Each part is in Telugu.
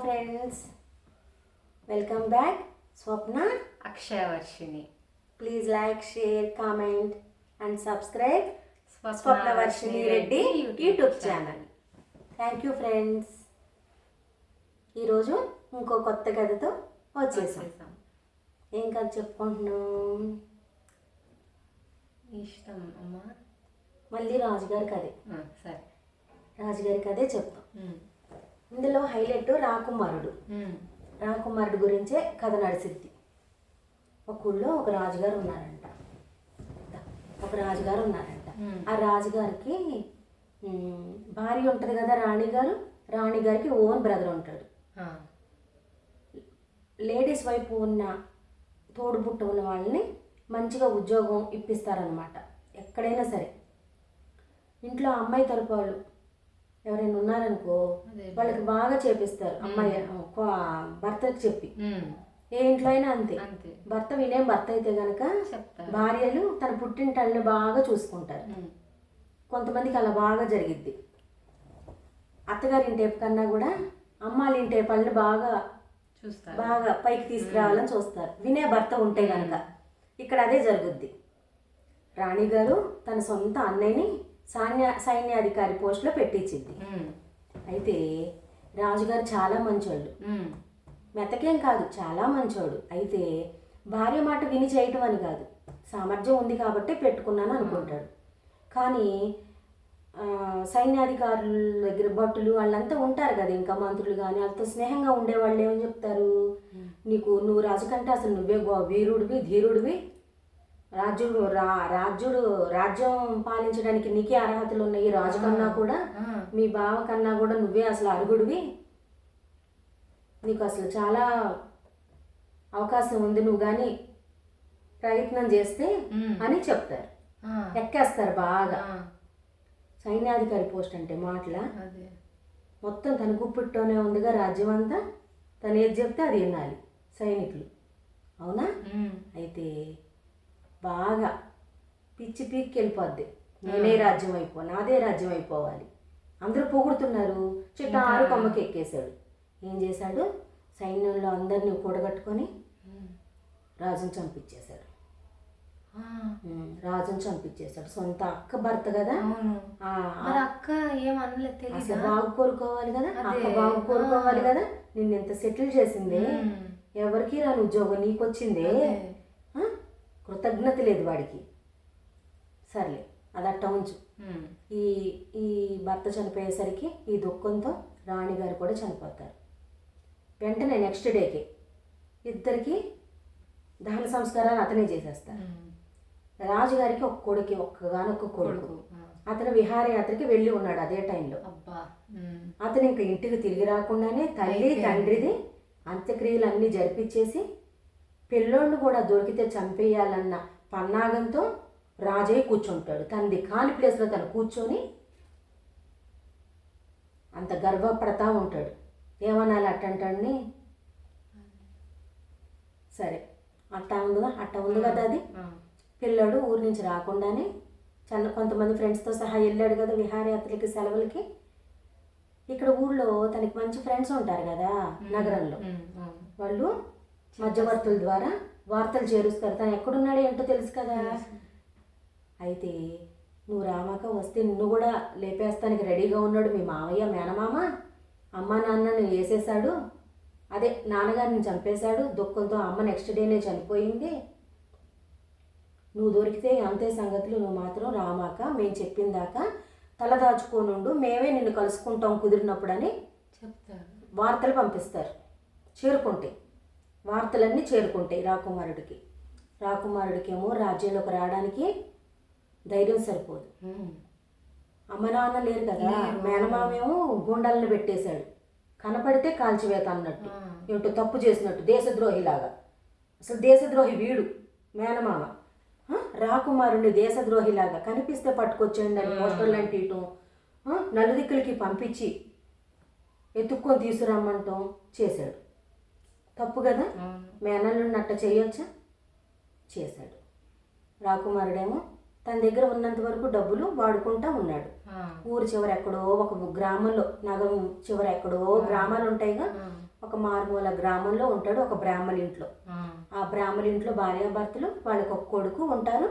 Friends, welcome back. Swapna Akshayavarshini. Please like, share, comment and subscribe Swapnavarshini Reddy YouTube channel. Thank you friends. ఈరోజు ఇంకో కొత్త కథతో వచ్చేసాం. ఏం కథ చెప్పుకుంటున్నాం? ఇష్టం అమ్మా. మళ్ళీ రాజుగారి కథే. సరే, రాజుగారి కథే చెప్తాం. ఇందులో హైలైట్ రాకుమారుడు గురించే కథ నడిసిద్ది. ఒక ఊళ్ళో ఒక రాజుగారు ఉన్నారంట. ఆ రాజుగారికి భార్య ఉంటుంది కదా, రాణిగారికి ఓన్ బ్రదర్ ఉంటాడు. లేడీస్ వైపు ఉన్న తోడుబుట్ట ఉన్న వాళ్ళని మంచిగా ఉద్యోగం ఇప్పిస్తారనమాట. ఎక్కడైనా సరే ఇంట్లో అమ్మాయి తరపు వాళ్ళు ఎవరైనా ఉన్నారనుకో, వాళ్ళకి బాగా చేపిస్తారు. అమ్మాయి భర్తకి చెప్పి, ఏ ఇంట్లో అయినా అంతే. భర్త భర్త అయితే గనక భార్యలు తన పుట్టింటల్ని బాగా చూసుకుంటారు. కొంతమందికి అలా బాగా జరిగిద్ది. అత్తగారింటేపు కన్నా కూడా అమ్మాలింటేపల్ని బాగా పైకి తీసుకురావాలని చూస్తారు, వినే భర్త ఉంటే గనక. ఇక్కడ అదే జరుగుద్ది. రాణిగారు తన సొంత అన్నయ్యని సైన్యాధికారి పోస్టులో పెట్టించింది. అయితే రాజుగారు చాలా మంచోళ్ళు, మెతకేం కాదు, చాలా మంచోడు. అయితే భార్య మాట విని చేయటం అని కాదు, సామర్థ్యం ఉంది కాబట్టి పెట్టుకున్నాను అనుకుంటాడు. కానీ సైన్యాధికారుల దగ్గర భటులు వాళ్ళంతా ఉంటారు కదా, ఇంకా మంత్రులు కానీ, వాళ్ళతో స్నేహంగా ఉండేవాళ్ళు ఏమని చెప్తారు, నువ్వు రాజు కంటే అసలు నువ్వే వీరుడివి, ధీరుడివి, రాజ్యం పాలించడానికి నీకే అర్హతలు ఉన్నాయి, రాజు కన్నా కూడా, మీ బావ కన్నా కూడా నువ్వే అసలు అర్హుడివి, నీకు అసలు చాలా అవకాశం ఉంది, నువ్వు కానీ ప్రయత్నం చేస్తే అని చెప్తారు. ఎక్కేస్తారు బాగా. సైన్యాధికారి పోస్ట్ అంటే మాటల మొత్తం తన గుప్పిట్లోనే ఉందిగా రాజ్యం అంతా, తను ఏది చెప్తే అది వినాలి సైనికులు. అవునా? అయితే బాగా పిచ్చి పీక్కి వెళ్ళిపోద్ది. నాదే రాజ్యం అయిపోవాలి. అందరూ పొగుడుతున్నారు. చిట్టారు కొమ్మకి ఎక్కేశాడు. ఏం చేశాడు? సైన్యంలో అందరినీ కూడగట్టుకొని రాజును చంపించేశాడు. సొంత అక్క భర్త కదా, అక్క ఏమనలేదు, అసలు బాగు కోరుకోవాలి కదా, నిన్ను ఎంత సెటిల్ చేసిందే, ఎవరికి రాని ఉద్యోగం నీకు వచ్చిందే, కృతజ్ఞత లేదు వాడికి. సర్లే, అదట్ట ఉంచు. ఈ భర్త చనిపోయేసరికి ఈ దుఃఖంతో రాణిగారు కూడా చనిపోతారు. వెంటనే నెక్స్ట్ డేకి ఇద్దరికి దహన సంస్కారాలు అతనే చేసేస్తారు. రాజుగారికి ఒక్కగానొక్క కొడుకు. అతను విహారయాత్రకి వెళ్ళి ఉన్నాడు అదే టైంలో. అతను ఇంకా ఇంటికి తిరిగి రాకుండానే తల్లి తండ్రిది అంత్యక్రియలు అన్నీ జరిపించేసి, పిల్లోళ్ళు కూడా దొరికితే చంపేయాలన్న పన్నాగంతో రాజయ్య కూర్చుంటాడు. తనది కాని ప్లేస్లో తను కూర్చొని అంత గర్వపడతా ఉంటాడు. ఏమనాలి అట్టంటాడిని? సరే, అట్ట ఉంది కదా అది. పిల్లాడు ఊరి నుంచి రాకుండానే కొంతమంది ఫ్రెండ్స్తో సహా వెళ్ళాడు కదా విహారయాత్రలకి, సెలవులకి. ఇక్కడ ఊళ్ళో తనకి మంచి ఫ్రెండ్స్ ఉంటారు కదా నగరంలో, వాళ్ళు మధ్యవర్తుల ద్వారా వార్తలు చేరుస్తారు. తను ఎక్కడున్నాడు ఏంటో తెలుసు కదా. అయితే నువ్వు రామాక వస్తే నిన్ను కూడా లేపేస్తానికి రెడీగా ఉన్నాడు మీ మామయ్య, మేనమామ. అమ్మ నాన్నని వేసేశాడు, అదే నాన్నగారిని చంపేశాడు. దుఃఖంతో అమ్మ నెక్స్ట్ డేనే చనిపోయింది. నువ్వు దొరికితే అంతే సంగతులు, నువ్వు మాత్రం రామాక, మేము చెప్పిన దాకా తలదాచుకోనుండు, మేమే నిన్ను కలుసుకుంటాం కుదిరినప్పుడు అని చెప్తారు. వార్తలు పంపిస్తారు. వార్తలన్నీ చేరుకుంటాయి రాకుమారుడికేమో రాజ్యంలోకి రావడానికి ధైర్యం సరిపోదు. అమ్మ నాన్న లేరు కదా, మేనమామేమో గుండాలను పెట్టేశాడు. కనపడితే కాల్చివేత అన్నట్టు, ఏమిటో తప్పు చేసినట్టు, దేశద్రోహిలాగా. అసలు దేశద్రోహి వీడు మేనమామ. రాకుమారుడిని దేశద్రోహిలాగా కనిపిస్తే పట్టుకొచ్చేయండి అని పోస్టర్లు అంటూ నలుదిక్కులకి పంపించి ఎత్తుక్కొని తీసుకురమ్మంటాం చేశాడు. తప్పు కదా, మేనల్లున్నట్ట చేయొచ్చా? చేశాడు. రాకుమారుడేమో తన దగ్గర ఉన్నంత వరకు డబ్బులు వాడుకుంటా ఉన్నాడు. ఊరు చివర ఎక్కడో ఒక గ్రామంలో, నగరం చివర ఎక్కడో గ్రామాలు ఉంటాయిగా, ఒక మారుమూల గ్రామంలో ఉంటాడు ఒక బ్రాహ్మణ ఇంట్లో. ఆ బ్రాహ్మణ ఇంట్లో భార్యాభర్తలు, వాళ్ళకి ఒక కొడుకు ఉంటారు.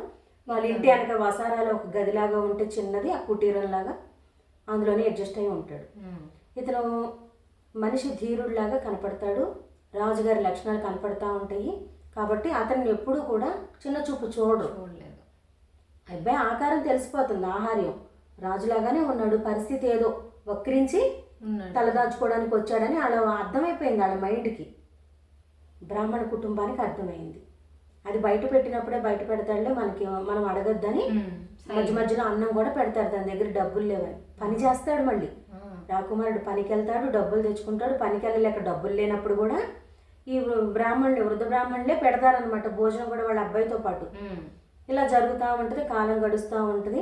వాళ్ళ ఇంటి వెనక వసారాలు ఒక గదిలాగా ఉంటే చిన్నది, ఆ కుటీరంలాగా, అందులోనే అడ్జస్ట్ అయి ఉంటాడు. ఇతను మనిషి ధీరుడిలాగా కనపడతాడు, రాజుగారి లక్షణాలు కనపడతా ఉంటాయి. కాబట్టి అతన్ని ఎప్పుడూ కూడా చిన్న చూపు చూడలేదు. అబ్బాయి ఆకారం తెలిసిపోతుంది, ఆహార్యం రాజులాగానే ఉన్నాడు, పరిస్థితి ఏదో వక్రించి తలదాచుకోవడానికి వచ్చాడని అలా అర్థమైపోయింది వాళ్ళ మైండ్కి. బ్రాహ్మణ కుటుంబానికి అర్థమైంది. అది బయట పెట్టినప్పుడే బయట పెడతాడులే, మనం అడగద్దని మధ్య మధ్యలో అన్నం కూడా పెడతాడు. దాని దగ్గర డబ్బులు లేవని పని చేస్తాడు. మళ్ళీ రాకుమారుడు పనికి వెళ్తాడు, డబ్బులు తెచ్చుకుంటాడు. పనికి వెళ్ళలేక డబ్బులు లేనప్పుడు కూడా ఈ వృద్ధ బ్రాహ్మణులే పెడతారనమాట భోజనం కూడా వాళ్ళ అబ్బాయితో పాటు. ఇలా జరుగుతూ ఉంటుంది, కాలం గడుస్తూ ఉంటుంది.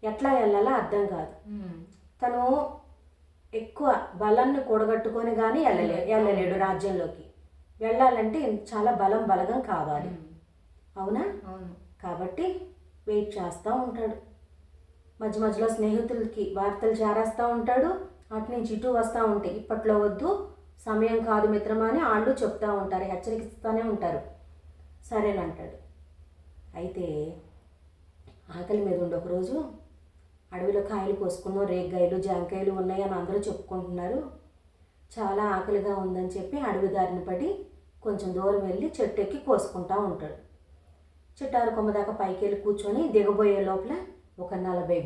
ఎట్లా వెళ్ళాలో అర్థం కాదు. తను ఎక్కువ బలాన్ని కూడగట్టుకొని కానీ వెళ్ళలేడు రాజ్యంలోకి. వెళ్ళాలంటే చాలా బలగం కావాలి, అవునా? కాబట్టి వెయిట్ చేస్తూ ఉంటాడు. మధ్య మధ్యలో స్నేహితులకి వార్తలు చేరేస్తూ ఉంటాడు. అటు నుంచి ఇటు వస్తూ ఉంటాయి. ఇప్పట్లో వద్దు, సమయం కాదు మిత్రమా అని వాళ్ళు చెప్తూ ఉంటారు, హెచ్చరిస్తూనే ఉంటారు. సరేనంటాడు. అయితే ఆకలి మీద ఉండి ఒకరోజు అడవిలో కాయలు కోసుకున్నాం, రేగ్గాయలు జాంకాయలు ఉన్నాయి అని అందరూ చెప్పుకుంటున్నారు. చాలా ఆకలిగా ఉందని చెప్పి అడవి దారిన పడి కొంచెం దూరం వెళ్ళి చెట్టు ఎక్కి కోసుకుంటూ ఉంటాడు. చిట్టారు కొమ్మ దాకా పైకి వెళ్ళి కూర్చొని దిగబోయే లోపల ఒక 40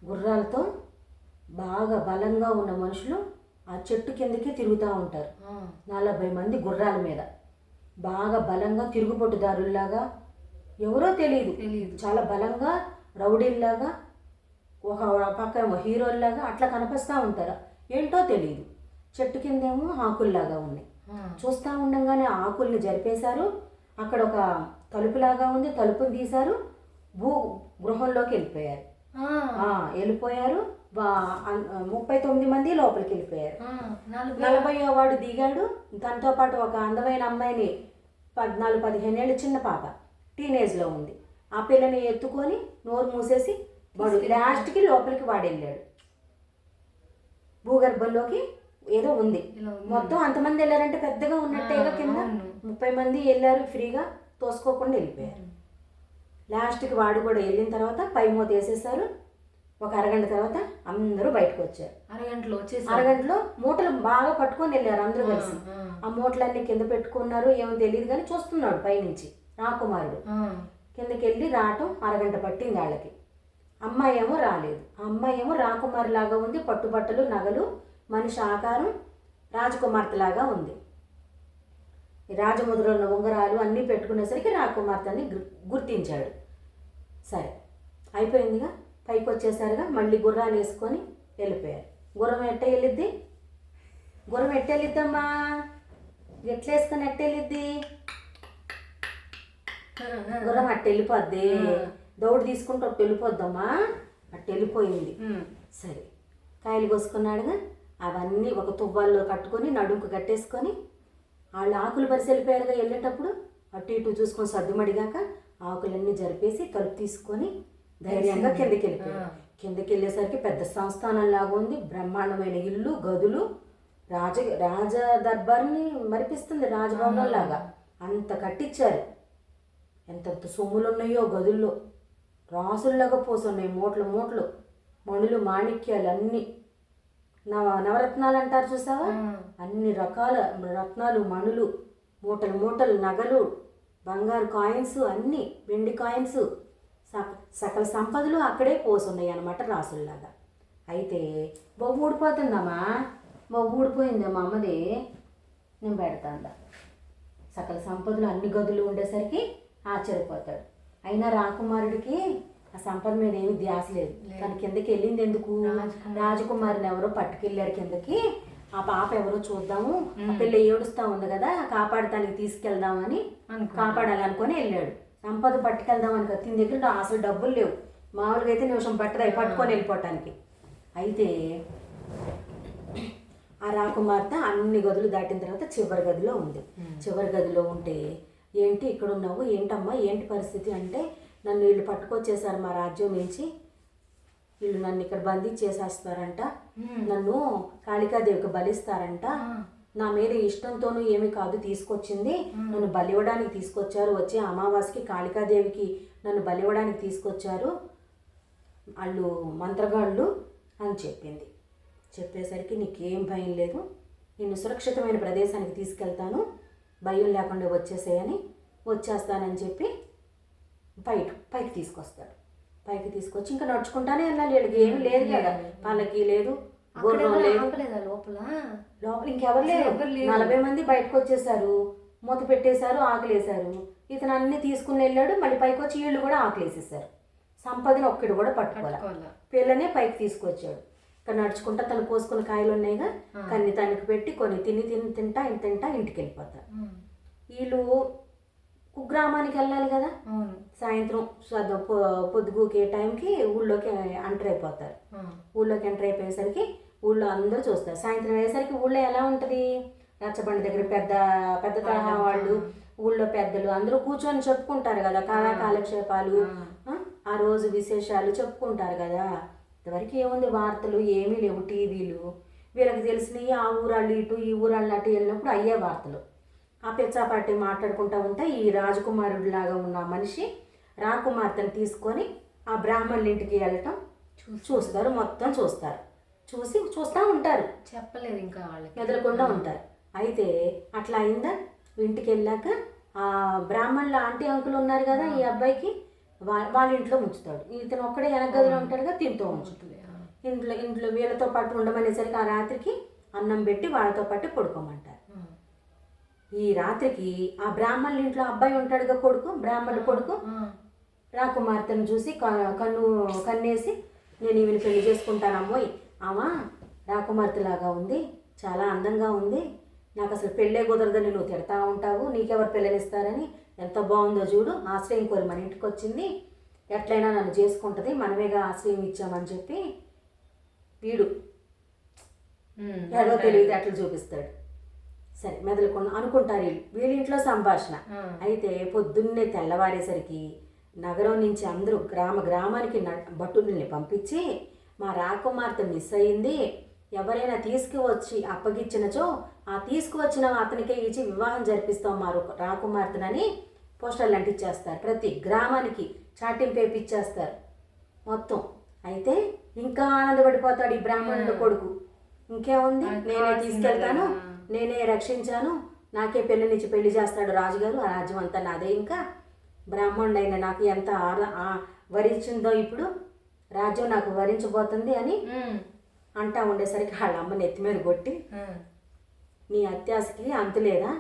గుర్రాలతో బాగా బలంగా ఉన్న మనుషులు ఆ చెట్టు కిందకి తిరుగుతూ ఉంటారు. 40 మంది గుర్రాల మీద బాగా బలంగా తిరుగుబొట్టుదారుల్లాగా, ఎవరో తెలియదు, చాలా బలంగా రౌడీల్లాగా, ఒక పక్క హీరోల్లాగా అట్లా కనిపిస్తూ ఉంటారు. ఏంటో తెలియదు. చెట్టు కిందేమో ఆకుల్లాగా ఉన్నాయి. చూస్తూ ఉండగానే ఆకుల్ని జరిపేశారు. అక్కడ ఒక తలుపులాగా ఉంది, తలుపుని తీశారు. గృహంలోకి వెళ్ళిపోయారు. 39 మంది లోపలికి వెళ్ళిపోయారు. 40వ వాడు దిగాడు. తనతో పాటు ఒక అందమైన అమ్మాయిని, 14-15 ఏళ్ళ చిన్న పాప, టీనేజ్లో ఉంది. ఆ పిల్లని ఎత్తుకొని నోరు మూసేసి వాడు లాస్ట్కి లోపలికి వాడు వెళ్ళాడు. భూగర్భంలోకి ఏదో ఉంది. మొత్తం అంతమంది వెళ్ళారంటే పెద్దగా ఉన్నట్టేగా, కింద 30 మంది వెళ్ళారు, ఫ్రీగా తోసుకోకుండా వెళ్ళిపోయారు. లాస్ట్కి వాడు కూడా వెళ్ళిన తర్వాత పై మూత వేసేసారు. ఒక అరగంట తర్వాత అందరూ బయటకు వచ్చారు. అరగంటలో మూటలు బాగా పట్టుకొని వెళ్ళారు అందరూ కలిసి. ఆ మూటలన్నీ కింద పెట్టుకున్నారు. ఏమో తెలియదు కానీ చూస్తున్నాడు పైనుంచి రాకుమారుడు. కిందకి వెళ్ళి రావటం అరగంట పట్టింది వాళ్ళకి. అమ్మాయి ఏమో రాలేదు. ఆ అమ్మాయి ఏమో రాకుమారి లాగా ఉంది, పట్టుబట్టలు, నగలు, మనిషి ఆకారం రాజకుమార్తెలాగా ఉంది. రాజముద్రలో ఉంగరాలు అన్నీ పెట్టుకునేసరికి రాకుమార్తెని గుర్తించాడు. సరే అయిపోయిందిగా, పైకి వచ్చేసరిగా మళ్ళీ గుర్రాలు వేసుకొని వెళ్ళిపోయారు. గుర్రం ఎట్టెళ్ళిద్ది? ఎట్టెళ్ళిద్దమ్మా? ఎట్లా వేసుకొని ఎట్టెళ్ళిద్ది? గుర్రం అట్టెళ్ళిపోద్ది. దౌడు తీసుకుంటూ అట్టు వెళ్ళిపోద్దమ్మా. అట్టెళ్ళిపోయింది. సరే కాయలు కోసుకున్నాడుగా, అవన్నీ ఒక తువ్వాల్లో కట్టుకొని నడుముకు కట్టేసుకొని వాళ్ళు ఆకులు పరిసి వెళ్ళిపోయారుగా. వెళ్ళేటప్పుడు అటు ఇటు చూసుకొని సర్దుమడిగాక ఆకులన్నీ జరిపేసి తలుపు తీసుకొని ధైర్యంగా కిందకి వెళ్ళిపోయారు. కిందకి వెళ్ళేసరికి పెద్ద సంస్థానంలాగా ఉంది. బ్రహ్మాండమైన ఇల్లు, గదులు, రాజ దర్బార్ని మరిపిస్తుంది, రాజభవనం లాగా అంత కట్టించారు. ఎంతెంత సొమ్ములు ఉన్నాయో గదుల్లో, రాసుల్లాగా పోసున్నాయి మూటలు మూటలు, మణులు, మాణిక్యాలు అన్నీ. నవరత్నాలు అంటారు చూసావా, అన్ని రకాల రత్నాలు, మణులు, మూటలు మూటలు, నగలు, బంగారు కాయిన్స్, అన్నీ వెండి కాయిన్స్, సకల సంపదలు అక్కడే పోసున్నాయి అన్నమాట రాసుల్లాగా. అయితే బొగ్గు ఊడిపోతుందమ్మా, బొగ్గు ఊడిపోయిందమ్మా అమ్మది, నేను పెడతాను. సకల సంపదలు అన్ని గదులు ఉండేసరికి ఆశ్చర్యపోతాడు. అయినా రాకుమారుడికి ఆ సంపద మీద ఏమి ధ్యాస లేదు. తన కిందకి వెళ్ళింది ఎందుకు? రాజకుమారిని ఎవరో పట్టుకెళ్ళారు కిందకి. ఆ పాప ఎవరో చూద్దాము, ఆ పిల్ల ఏడుస్తూ ఉంది కదా, కాపాడటానికి తీసుకెళ్దామని, కాపాడాలనుకొని వెళ్ళాడు. సంపద పట్టుకెళ్దామని కదా, తిని దగ్గర అసలు డబ్బులు లేవు. మామూలుగా అయితే నిమిషం పట్టదాయి పట్టుకొని వెళ్ళిపోవటానికి. అయితే ఆ రాకుమార్తె అన్ని గదులు దాటిన తర్వాత చివరి గదిలో ఉంది. చివరి గదిలో ఉంటే ఏంటి ఇక్కడ ఉన్నావు, ఏంటమ్మా ఏంటి పరిస్థితి అంటే, నన్ను వీళ్ళు పట్టుకొచ్చేసారు మా రాజ్యం నుంచి, వీళ్ళు నన్ను ఇక్కడ బంధించేసేస్తారంట, నన్ను కాళికాదేవికి బలిస్తారంట, నా మీద ఇష్టంతోనూ ఏమీ కాదు తీసుకొచ్చింది, నన్ను బలివ్వడానికి తీసుకొచ్చారు, వచ్చే అమావాస్యకి కాళికాదేవికి నన్ను బలివ్వడానికి తీసుకొచ్చారు వాళ్ళు మంత్రగాళ్ళు అని చెప్పింది. చెప్పేసరికి నీకేం భయం లేదు, నిన్ను సురక్షితమైన ప్రదేశానికి తీసుకెళ్తాను, భయం లేకుండా వచ్చేసేయని, వచ్చేస్తానని చెప్పి పైకి తీసుకొస్తాడు. పైకి తీసుకొచ్చి ఇంకా నడుచుకుంటానే వెళ్ళాలి, వీళ్ళకి ఏమి లేదు కదా, వాళ్ళకి లేదు, గుర్రం లేదు, లోపల ఇంకెవరు లేరు. 40 మంది బయటకు వచ్చేసారు, మూత పెట్టేశారు, ఆకలేశారు. ఇతను అన్ని తీసుకుని వెళ్ళాడు, మళ్ళీ పైకి వచ్చి వీళ్ళు కూడా ఆకలేసేసారు. సంపదని ఒక్కడు కూడా పట్టుకోవాలి, పిల్లనే పైకి తీసుకొచ్చాడు. ఇక్కడ నడుచుకుంటా తను కోసుకున్న కాయలు ఉన్నాయిగా, కన్ని తనకి పెట్టి కొన్ని తింటా ఇంటికి వెళ్ళిపోతారు. వీళ్ళు కుగ్రామానికి వెళ్ళాలి కదా, సాయంత్రం పొద్దుగుకే టైంకి ఊళ్ళోకి ఎంటర్ అయిపోతారు. ఊళ్ళోకి ఎంటర్ అయిపోయేసరికి ఊళ్ళో అందరూ చూస్తారు. సాయంత్రం అయ్యేసరికి ఊళ్ళో ఎలా ఉంటుంది, రచ్చబండి దగ్గర పెద్ద పెద్ద తరహా వాళ్ళు, ఊళ్ళో పెద్దలు అందరూ కూర్చొని చెప్పుకుంటారు కదా, కాలక్షేపాలు, ఆ రోజు విశేషాలు చెప్పుకుంటారు కదా. ఇంతవరకు ఏముంది, వార్తలు ఏమీ లేవు, టీవీలు. వీళ్ళకి తెలిసినవి ఆ ఊరాళ్ళు ఇటు ఈ ఊరాళ్ళు అటు వెళ్ళినప్పుడు అయ్యే వార్తలు. ఆ పెచ్చాపాటి మాట్లాడుకుంటూ ఉంటే ఈ రాజకుమారుడిలాగా ఉన్న మనిషి రాకుమార్తెను తీసుకొని ఆ బ్రాహ్మణుల ఇంటికి వెళ్ళటం చూస్తారు, మొత్తం చూస్తారు. చూస్తూ ఉంటారు, చెప్పలేదు ఇంకా వాళ్ళకి, ఎదురకుండా ఉంటారు. అయితే అట్లా అయిందా, ఇంటికి వెళ్ళాక ఆ బ్రాహ్మణుల ఆంటీ అంకులు ఉన్నారు కదా, ఈ అబ్బాయికి వాళ్ళ ఇంట్లో ఉంచుతాడు. ఇతను ఒక్కడే వెనక గదిలో ఉంటాడుగా, తింటూ ఉంచుతుంది. ఇంట్లో వీళ్ళతో పాటు ఉండమనేసరికి ఆ రాత్రికి అన్నం పెట్టి వాళ్ళతో పాటు పడుకోమంటారు. ఈ రాత్రికి ఆ బ్రాహ్మణుల ఇంట్లో అబ్బాయి ఉంటాడుగా, బ్రాహ్మణుడు కొడుకు రాకుమార్తెను చూసి కన్నేసి, నేను ఈమెను పెళ్లి చేసుకుంటానమ్మోయ్, ఆమె రాకుమార్తెలాగా ఉంది, చాలా అందంగా ఉంది, నాకు అసలు పెళ్ళే కుదరదని నువ్వు తిడతా ఉంటావు, నీకెవరు పిల్లనిస్తారని, ఎంత బాగుందో చూడు, ఆశ్రయం కోరి మన ఇంటికి వచ్చింది, ఎట్లయినా నన్ను చేసుకుంటుంది, మనమేగా ఆశ్రయం ఇచ్చామని చెప్పి వీడు ఏదో తెలివితే అట్లా చూపిస్తాడు. సరే మెదలుకొని అనుకుంటారు వీళ్ళింట్లో సంభాషణ. అయితే పొద్దున్నే తెల్లవారేసరికి నగరం నుంచి అందరూ గ్రామానికి భటుల్ని పంపించి, మా రాకుమార్తె మిస్ అయింది, ఎవరైనా తీసుకువచ్చి అప్పగించినచో ఆ తీసుకువచ్చిన అతనికే ఇచ్చి వివాహం జరిపిస్తాం మా రాకుమార్తెనని పోస్టర్లు అంటించేస్తారు. ప్రతి గ్రామానికి చాటింపు వేపిచ్చేస్తారు మొత్తం. అయితే ఇంకా ఆనందపడిపోతాడు ఈ బ్రాహ్మణుడు కొడుకు. ఇంకేముంది, నేనే తీసుకెళ్తాను, నేనే రక్షించాను, నాకే పెళ్ళినిచ్చి పెళ్లి చేస్తాడు రాజుగారు, ఆ రాజ్యం అంతా నాదే, ఇంకా బ్రాహ్మణుడైన నాకు ఎంత వరించిందో ఇప్పుడు రాజ్యం నాకు వరించబోతుంది అని అంటా ఉండేసరికి వాళ్ళ అమ్మ నెత్తి మీద కొట్టి, నీ అత్యాశకి అంతు లేదా,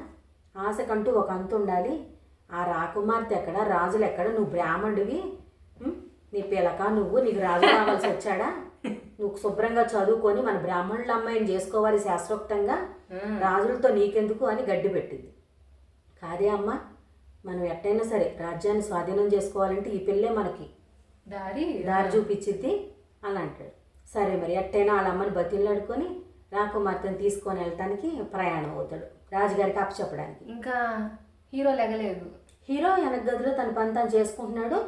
ఆశకంటూ ఒక అంతు ఉండాలి, ఆ రాకుమార్తె ఎక్కడ, రాజులు ఎక్కడ, నువ్వు బ్రాహ్మణుడివి, నీ పిలక నువ్వు, నీకు రాజు కావాల్సి వచ్చాడా, నువ్వు శుభ్రంగా చదువుకొని మన బ్రాహ్మణుల అమ్మాయిని చేసుకోవాలి శాస్త్రోక్తంగా, రాజులతో నీకెందుకు అని గడ్డి పెట్టింది. కాదే అమ్మ, మనం ఎట్టయినా సరే రాజ్యాన్ని స్వాధీనం చేసుకోవాలంటే ఈ పిల్లే మనకి దారి చూపించిద్ది అని అంటాడు. సరే మరి ఎట్టయినా వాళ్ళ అమ్మని బతిలాడుకొని రాకుమార్తెను తీసుకొని వెళ్ళటానికి ప్రయాణం అవుతాడు, రాజుగారికి అప్పచెప్పడానికి. ఇంకా హీరో లెగలేదు. హీరో వెనక గదిలో తన పని తను చేసుకుంటున్నాడు,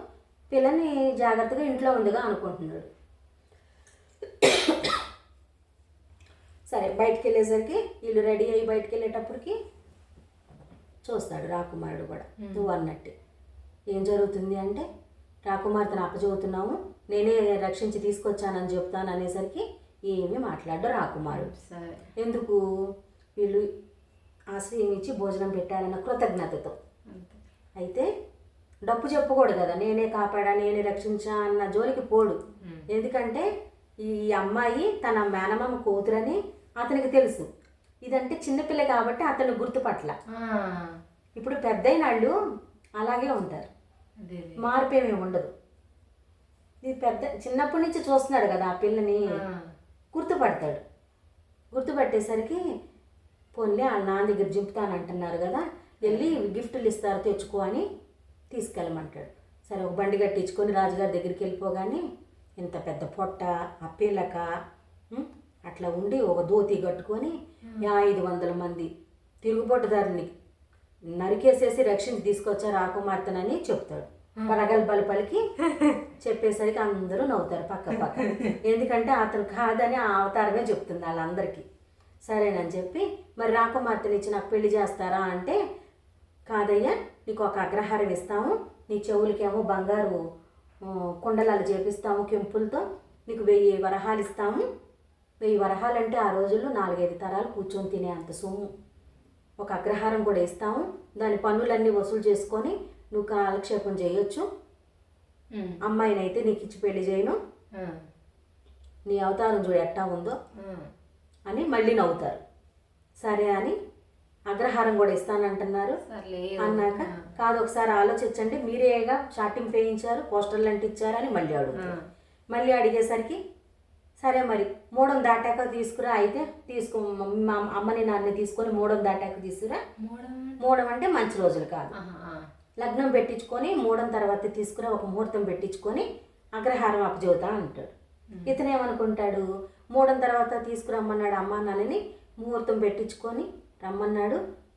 పిల్లని జాగ్రత్తగా ఇంట్లో ఉందిగా అనుకుంటున్నాడు. సరే బయటికి వెళ్ళేసరికి వీళ్ళు రెడీ అయ్యి బయటికి వెళ్ళేటప్పటికి చూస్తాడు రాకుమారుడు కూడా నువ్వు అన్నట్టు. ఏం జరుగుతుంది అంటే, రాకుమార్తెను అప్పచెబుతున్నాము, నేనే రక్షించి తీసుకొచ్చానని చెప్తాను అనేసరికి ఏమీ మాట్లాడ్డు రాకుమారుడు. ఎందుకు, వీళ్ళు ఆశ్రయం ఇచ్చి భోజనం పెట్టారన్న కృతజ్ఞతతో. అయితే డప్పు చెప్పకూడదు కదా, నేనే కాపాడా నేనే రక్షించా అన్న జోలికి పోడు. ఎందుకంటే ఈ అమ్మాయి తన మేనమామ కూతురని అతనికి తెలుసు, ఇదంటే చిన్నపిల్ల కాబట్టి అతను గుర్తుపట్ల. ఇప్పుడు పెద్దయిన వాళ్ళు అలాగే ఉంటారు, మార్పేమీ ఉండదు. ఇది చిన్నప్పటి నుంచి చూస్తున్నాడు కదా ఆ పిల్లని, గుర్తుపడతాడు. గుర్తుపట్టేసరికి పోన్లే వాళ్ళ నాన్న దగ్గర జింపుతానంటున్నారు కదా, వెళ్ళి గిఫ్టులు ఇస్తారు తెచ్చుకో అని తీసుకెళ్ళమంటాడు. సరే ఒక బండి కట్టించుకొని రాజుగారి దగ్గరికి వెళ్ళిపోగానే ఇంత పెద్ద పొట్ట, ఆ పిల్లక అట్లా ఉండి ఒక ధోతి కట్టుకొని 500 మంది తిరుగుబోటుదారుని నరికేసేసి రక్షించి తీసుకొచ్చా రాకుమార్తెనని చెప్తాడు. పరగల్బలు పలికి చెప్పేసరికి అందరూ నవ్వుతారు పక్క పక్క. ఎందుకంటే అతను కాదని ఆ అవతారమే చెప్తుంది వాళ్ళందరికీ. సరేనని చెప్పి మరి రాకుమార్తెని ఇచ్చి నాకు పెళ్లి చేస్తారా అంటే, కాదయ్యా నీకు ఒక అగ్రహారం ఇస్తాము, నీ చెవులకేమో బంగారు కుండలాలు చేపిస్తాము కెంపులతో, నీకు 1000 వరహాలు ఇస్తాము. 1000 వరహాలు అంటే ఆ రోజుల్లో 4-5 తరాలు కూర్చొని తినే అంత సొమ్ము. ఒక అగ్రహారం కూడా ఇస్తాము, దాని పన్నులన్నీ వసూలు చేసుకొని నువ్వు కాలక్షేపం చేయొచ్చు. అమ్మాయినైతే నీకు ఇచ్చి పెళ్లి చేయను, నీ అవతారం చూడు ఎట్టా ఉందో అని మళ్ళీ నవ్వుతారు. సరే అని అగ్రహారం కూడా ఇస్తానంటున్నారు. అన్నాక కాదు ఒకసారి ఆలోచించండి, మీరేగా షార్టింగ్ వేయించారు, పోస్టర్లు అంటించారని మళ్ళీ అడుగుతారు. మళ్ళీ అడిగేసరికి సరే మరి 3 దాటాక తీసుకురా, అయితే తీసుకో మా అమ్మని నాన్నని తీసుకొని 3 దాటాక తీసుకురా. 3 అంటే మంచి రోజులు కాదు, లగ్నం పెట్టించుకొని 3 తర్వాత తీసుకురా, ఒక ముహూర్తం పెట్టించుకొని అగ్రహారం అప్పచెబుతా అంటాడు. ఇతనేమనుకుంటాడు, 3 తర్వాత తీసుకురమ్మన్నాడు అమ్మా నాన్నని, ముహూర్తం పెట్టించుకొని రమ్మన్నాడు,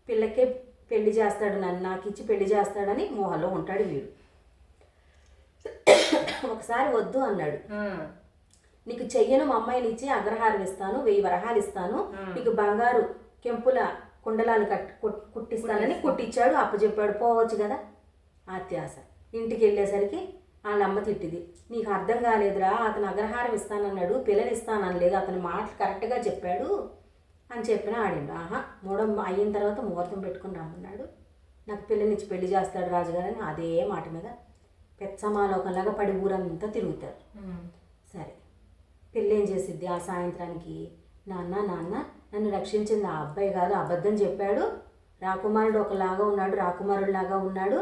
పిల్లకే పెళ్లి చేస్తాడు, నన్ను నాకు ఇచ్చి పెళ్లి చేస్తాడని మోహంలో ఉంటాడు వీడు. ఒకసారి వద్దు అన్నాడు, నీకు చెయ్యను మా అమ్మాయిని ఇచ్చి అగ్రహారం ఇస్తాను, 1000 వరహాలు ఇస్తాను, నీకు బంగారు కెంపుల కుండలాలు కుట్టిస్తానని కుట్టించాడు. అప్పచెప్పాడు, పోవచ్చు కదా. అత్యాశ. ఇంటికి వెళ్ళేసరికి వాళ్ళ అమ్మ తిట్టిది, నీకు అర్థం కాలేదురా, అతను అగ్రహారం ఇస్తానన్నాడు, పిల్లని ఇస్తాననలేదు, అతని మాటలు కరెక్ట్గా చెప్పాడు అని చెప్పినా ఆడిండు. ఆహా 3 అయిన తర్వాత ముహూర్తం పెట్టుకుని రమ్మన్నాడు, నాకు పిల్లనిచ్చి పెళ్లి చేస్తాడు రాజుగారని అదే మాట మీద పెచ్చమాలోకంలాగా పడి ఊరంతా తిరుగుతారు. సరే పెళ్ళి ఏం చేసిద్ది ఆ సాయంత్రానికి, నాన్న నన్ను రక్షించింది ఆ అబ్బాయి కాదు, అబద్ధం చెప్పాడు, రాకుమారుడు ఒకలాగా ఉన్నాడు, రాకుమారుడిలాగా ఉన్నాడు,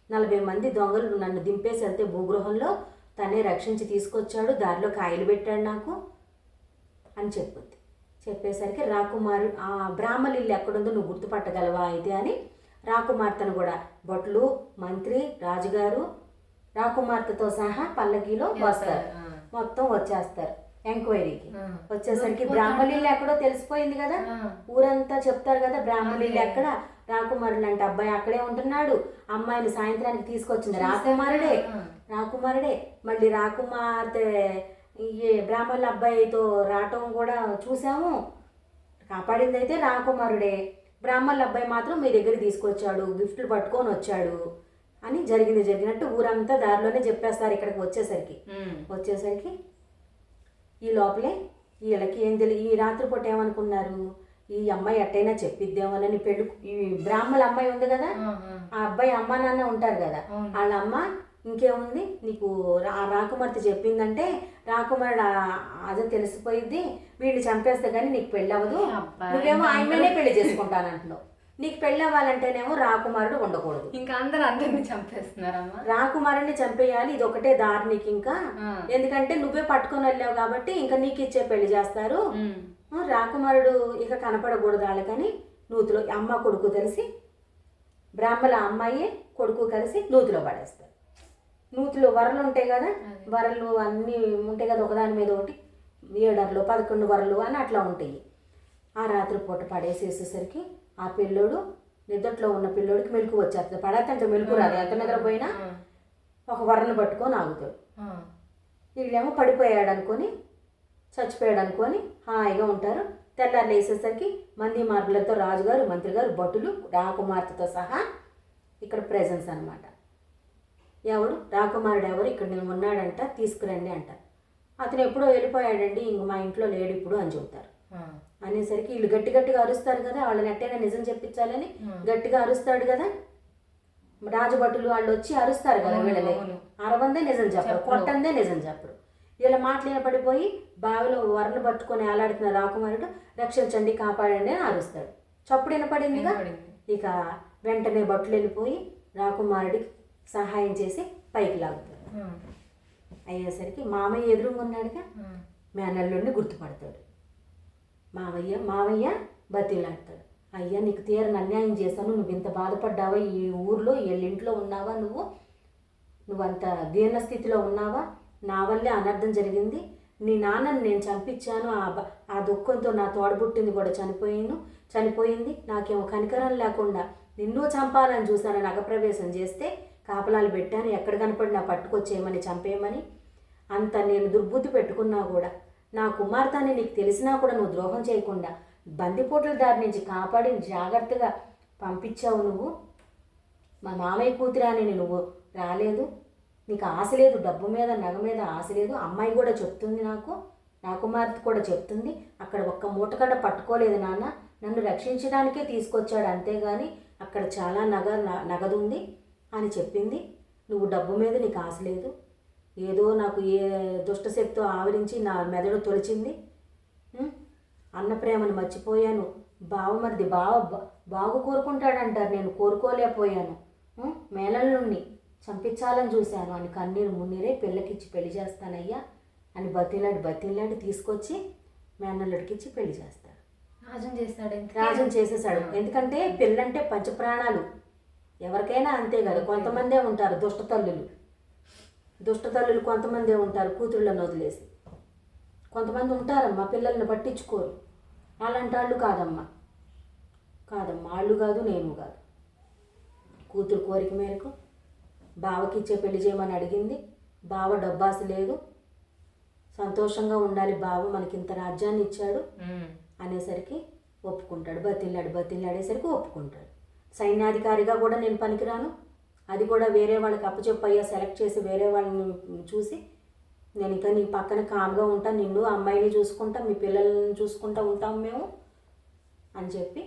40 మంది దొంగలు నన్ను దింపేసి వెళ్తే భూగృహంలో తనే రక్షించి తీసుకొచ్చాడు, దారిలో కాయలు పెట్టాడు నాకు అని చెప్పుద్ది. చెప్పేసరికి రాకుమారుడు ఆ బ్రాహ్మణ ఇల్లు ఎక్కడుందో నువ్వు గుర్తుపట్టగలవా అయితే అని రాకుమార్తెను కూడా భటులు, మంత్రి, రాజుగారు రాకుమార్తెతో సహా పల్లకీలో వస్తారు. మొత్తం వచ్చేస్తారు ఎంక్వైరీకి. వచ్చేసరికి బ్రాహ్మణ ఇల్లు ఎక్కడో తెలిసిపోయింది కదా, ఊరంతా చెప్తారు కదా బ్రాహ్మణ ఇల్లు ఎక్కడ, రాకుమారుడు అంటే అబ్బాయి అక్కడే ఉంటున్నాడు, అమ్మాయిని సాయంత్రానికి తీసుకొచ్చింది రాకుమారుడే. మళ్ళీ రాకుమార్తె ఈ బ్రాహ్మణుల అబ్బాయితో రావటం కూడా చూసాము, కాపాడింది అయితే రాకుమారుడే, బ్రాహ్మణుల అబ్బాయి మాత్రం మీ దగ్గర తీసుకొచ్చాడు, గిఫ్ట్లు పట్టుకొని వచ్చాడు అని జరిగినట్టు ఊరంతా దారిలోనే చెప్పేస్తారు. ఇక్కడికి వచ్చేసరికి ఈ లోపలే వీళ్ళకి ఏం తెలియదు, ఈ రాత్రిపూట ఏమనుకున్నారు, ఈ అమ్మాయి ఎట్టయినా చెప్పిద్దేమోనని పెళ్ళి ఈ బ్రాహ్మణ అమ్మాయి ఉంది కదా, ఆ అబ్బాయి అమ్మ నాన్న ఉంటారు కదా, వాళ్ళ అమ్మ ఇంకేముంది నీకు రాకుమార్తె చెప్పిందంటే రాకుమారుడు అదే తెలిసిపోయిద్ది, వీళ్ళు చంపేస్తే కానీ నీకు పెళ్ళి అవ్వదు, నువ్వేమో ఆయననే పెళ్లి చేసుకుంటానంటున్నావు, నీకు పెళ్ళి అవ్వాలంటేనేమో రాకుమారుడు ఉండకూడదు, ఇంకా అందరిని చంపేస్తున్నారమ్మా, రాకుమారుడిని చంపేయాలి, ఇది ఒకటే దారి నీకు ఇంకా, ఎందుకంటే నువ్వే పట్టుకొని వెళ్ళావు కాబట్టి ఇంకా నీకు ఇచ్చే పెళ్లి చేస్తారు, రాకుమారుడు ఇక కనపడకూడదు వాళ్ళకని నూతిలో అమ్మ కొడుకు కలిసి బ్రాహ్మణ అమ్మాయి కొడుకు కలిసి నూతిలో పడేస్తారు. నూతిలో వరలు ఉంటాయి కదా, వరలు అన్నీ ఉంటాయి కదా, ఒకదాని మీద ఒకటి 7 అరలు 11 వరలు అని అట్లా ఉంటాయి. ఆ రాత్రి పూట పడేసేసేసరికి ఆ పిల్లోడు నిద్రలో ఉన్న పిల్లోడికి మెలకు వచ్చేస్తుంది. పడేస్తే మెలకు రాదు, ఎంత నిద్రపోయినా ఒక వరను పట్టుకొని ఆగుతాడు. వీళ్ళేమో పడిపోయాడు అనుకొని చచ్చిపోయాడు అనుకొని హాయిగా ఉంటారు. తెల్లారు వేసేసరికి మంది మార్పులతో రాజుగారు, మంత్రి గారు, భటులు, రాకుమార్తెతో సహా ఇక్కడ ప్రెజెన్స్ అనమాట. ఎవడు రాకుమారుడు ఎవరు ఇక్కడ నేను ఉన్నాడంట, తీసుకురండి అంటారు. అతను ఎప్పుడో వెళ్ళిపోయాడండి, ఇంక మా ఇంట్లో లేడు ఇప్పుడు అని చెబుతారు. అనేసరికి వీళ్ళు గట్టిగా అరుస్తారు కదా, వాళ్ళని ఎట్టైనా నిజం చెప్పించాలని గట్టిగా అరుస్తాడు కదా, రాజభటులు వాళ్ళు వచ్చి అరుస్తారు కదా, వీళ్ళని అరవందే నిజం చెప్పరు, కొట్టందే నిజం చెప్పరు. వీళ్ళ మాటలు పడిపోయి బావిలో వరను పట్టుకొని ఆలాడుతున్న రాకుమారుడు రక్షించండి కాపాడండి అని అరుస్తాడు. చప్పుడు వినపడిందిగా, ఇక వెంటనే భటులు వెళ్ళిపోయి రాకుమారుడికి సహాయం చేసి పైకి లాగుతాడు. అయ్యేసరికి మామయ్య ఎదురుగా ఉన్నాడుగా, మేనల్లుడిని గుర్తుపడతాడు. మావయ్య బతిలాడతాడు, అయ్యా నీకు తీరని అన్యాయం చేశాను, నువ్వు ఇంత బాధపడ్డావా, ఈ ఊర్లో వీళ్ళింట్లో ఉన్నావా, నువ్వంత దీనస్థితిలో ఉన్నావా, నా వల్లే అనర్థం జరిగింది, నీ నాన్నని నేను చంపించాను, ఆ దుఃఖంతో నా తోడబుట్టింది కూడా చనిపోయింది, నాకేమో కనికరం లేకుండా నిన్ను చంపాలని చూశాను, నగప్రవేశం చేస్తే కాపలాలు పెట్టాను, ఎక్కడ కనపడినా పట్టుకొచ్చేయమని చంపేయమని. అంత నేను దుర్బుద్ధి పెట్టుకున్నా కూడా నా కుమార్తె అని నీకు తెలిసినా కూడా నువ్వు ద్రోహం చేయకుండా బందిపోట్ల దారి నుంచి కాపాడి జాగ్రత్తగా పంపించావు నువ్వు. మా మామయ్య కూతురు అని నువ్వు రాలేదు, నీకు ఆశ లేదు, డబ్బు మీద నగ మీద ఆశ లేదు. అమ్మాయి కూడా చెప్తుంది, నాకు నా కుమార్తె కూడా చెప్తుంది, అక్కడ ఒక్క మూటకడ పట్టుకోలేదు నాన్న, నన్ను రక్షించడానికే తీసుకొచ్చాడు అంతేగాని అక్కడ చాలా నగదు ఉంది అని చెప్పింది. నువ్వు డబ్బు మీద నీకు ఆశ లేదు, ఏదో నాకు ఏ దుష్టశక్తితో ఆవరించి నా మెదడు తొలిచింది. అన్న ప్రేమను మర్చిపోయాను, బావమరిది బాగు కోరుకుంటాడంటారు, నేను కోరుకోలేకపోయాను, మేనల్లుణ్ణి చంపించాలని చూశాను అని కన్నీరు మున్నీరే పిల్లకిచ్చి పెళ్లి చేస్తానయ్యా అని బతిలాడి తీసుకొచ్చి మేనల్లుడికిచ్చి పెళ్లి చేస్తాడు. రాజం చేసేసాడు. ఎందుకంటే పిల్లంటే పంచప్రాణాలు, ఎవరికైనా అంతే కదా. కొంతమందే ఉంటారు దుష్ట తల్లులు కొంతమందే ఉంటారు కూతుళ్ళను వదిలేసి. కొంతమంది ఉంటారమ్మా పిల్లల్ని పట్టించుకోరు. అలాంటి వాళ్ళు కాదమ్మా, వాళ్ళు కాదు, నేను కాదు. కూతురు కోరిక మేరకు బావకి ఇచ్చే పెళ్లి చేయమని అడిగింది. బావ డబ్బాస లేదు, సంతోషంగా ఉండాలి, బావ మనకి ఇంత రాజ్యాన్ని ఇచ్చాడు అనేసరికి ఒప్పుకుంటాడు. బతిల్లాడేసరికి ఒప్పుకుంటాడు. సైన్యాధికారిగా కూడా నేను పనికిరాను, అది కూడా వేరే వాళ్ళకి అప్పచెప్పయ్యా సెలెక్ట్ చేసి వేరే వాళ్ళని చూసి నేను ఇంకా నీ పక్కన కామ్గా ఉంటాను, నిన్ను అమ్మాయిని చూసుకుంటా, మీ పిల్లల్ని చూసుకుంటా ఉంటాం మేము అని చెప్పి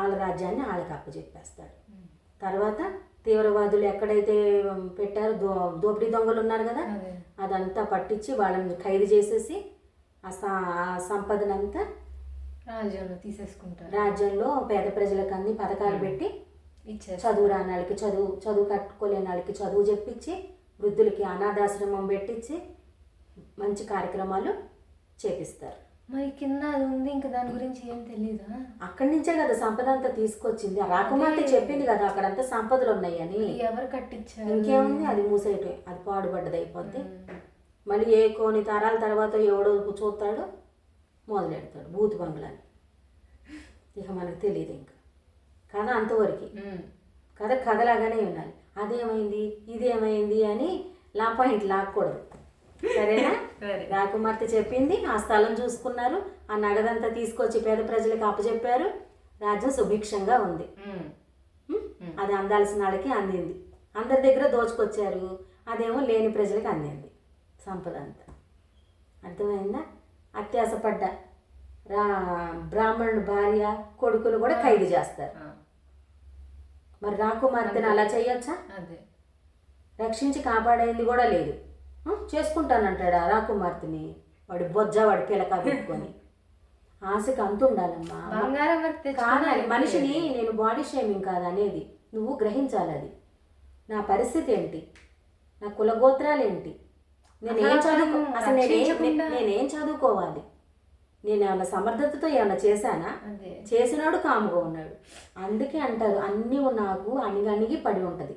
వాళ్ళ రాజ్యాన్ని వాళ్ళకి అప్పచెప్పేస్తాడు. తర్వాత తీవ్రవాదులు ఎక్కడైతే పెట్టారో దోపిడీ దొంగలు ఉన్నారు కదా, అదంతా పట్టించి వాళ్ళని ఖైదు చేసేసి ఆ సంపదనంతా రాజ్యంలో తీసేసుకుంటారు. రాజ్యంలో పేద ప్రజలకు అన్ని పథకాలు పెట్టి చదువు రాని వాళ్ళకి చదువు కట్టుకోలేని వాళ్ళకి చదువు చెప్పించి, వృద్ధులకి అనాథాశ్రమం పెట్టించి మంచి కార్యక్రమాలు చేపిస్తారు. మరి కింద అది ఉంది, ఇంకా దాని గురించి ఏం తెలీదా? అక్కడి నుంచే కదా సంపద అంతా తీసుకొచ్చింది. రాకుమార్తె చెప్పింది కదా అక్కడంతా సంపదలు ఉన్నాయని. ఎవరు కట్టించారు? ఇంకేముంది, అది మూసేయటం, అది పాడుపడ్డది అయిపోద్ది. మళ్ళీ ఏ కొన్ని తరాల తర్వాత ఎవడో చూస్తాడో మొదలెడతాడు బూత్ బంగ్లాని. ఇక మనకు తెలియదు ఇంకా కథ అంతవరకు. కథలాగానే ఉండాలి. అదేమైంది ఇదేమైంది అని పాయింట్ లాక్కూడదు, సరేనా? రాకుమార్తె చెప్పింది, ఆ స్థలం చూసుకున్నారు, ఆ నగదంతా తీసుకొచ్చి పేద ప్రజలకు అప్పచెప్పారు, రాజ్యం సుభిక్షంగా ఉంది. అది అందాల్సిన వాళ్ళకి అందింది, అందరి దగ్గర దోచుకొచ్చారు, అదేమో లేని ప్రజలకు అందింది సంపద అంతా. అర్థమైందా? అత్యాసపడ్డ బ్రాహ్మణుడు భార్య కొడుకులు కూడా ఖైదు చేస్తారు. మరి రాకుమార్తెని అలా చేయొచ్చా? రక్షించి కాపాడేది కూడా లేదు. చేసుకుంటానంటాడా రాకుమార్తెని? వాడి వాడి పిలక పెట్టుకొని. ఆశకి అంత ఉండాలమ్మా. కాదని మనిషిని నేను బాడీ షేమింగ్ కాదు అనేది, నువ్వు గ్రహించాలి. అది నా పరిస్థితి ఏంటి, నా కులగోత్రాలు ఏంటి, నేనేం చదువుకోవాలి, నేను ఏమైనా సమర్థతతో ఏమైనా చేశానా? చేసినాడు కాముగా ఉన్నాడు. అందుకే అంటారు అన్నీ నాకు అణిగి పడి ఉంటుంది,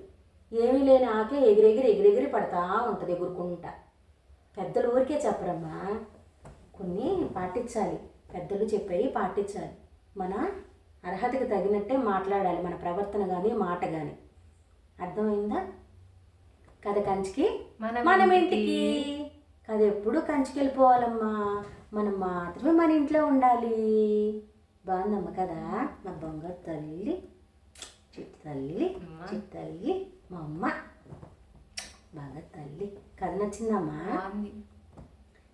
ఏమీ లేని ఆకే ఎగిరెగిరి పడతా ఉంటుంది ఎగురుకుంటా. పెద్దలు ఊరికే చెప్పరమ్మా, కొన్ని పాటించాలి, పెద్దలు చెప్పేవి పాటించాలి. మన అర్హతకి తగినట్టే మాట్లాడాలి, మన ప్రవర్తన కానీ మాట కానీ. అర్థమైందా? కథ కంచికి మనం ఇంటికి. కథ ఎప్పుడు కంచికి వెళ్ళిపోవాలమ్మా, మనం మాత్రమే మన ఇంట్లో ఉండాలి. బాగుందమ్మ కదా? మా బంగారు తల్లి, చిట్టల్లి మా అమ్మ, బాగా తల్లి. కథ నచ్చిందమ్మా?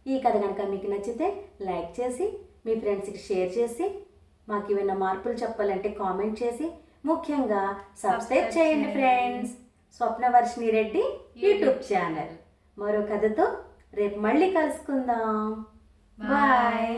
ఈ కథ కనుక మీకు నచ్చితే లైక్ చేసి మీ ఫ్రెండ్స్కి షేర్ చేసి, మాకు ఏమైనా మార్పులు చెప్పాలంటే కామెంట్ చేసి, ముఖ్యంగా సబ్స్క్రైబ్ చేయండి friends. Swapnavarshini Reddy YouTube channel. మరో కథతో రేపు మళ్ళీ కలుసుకుందాం. బాయ్.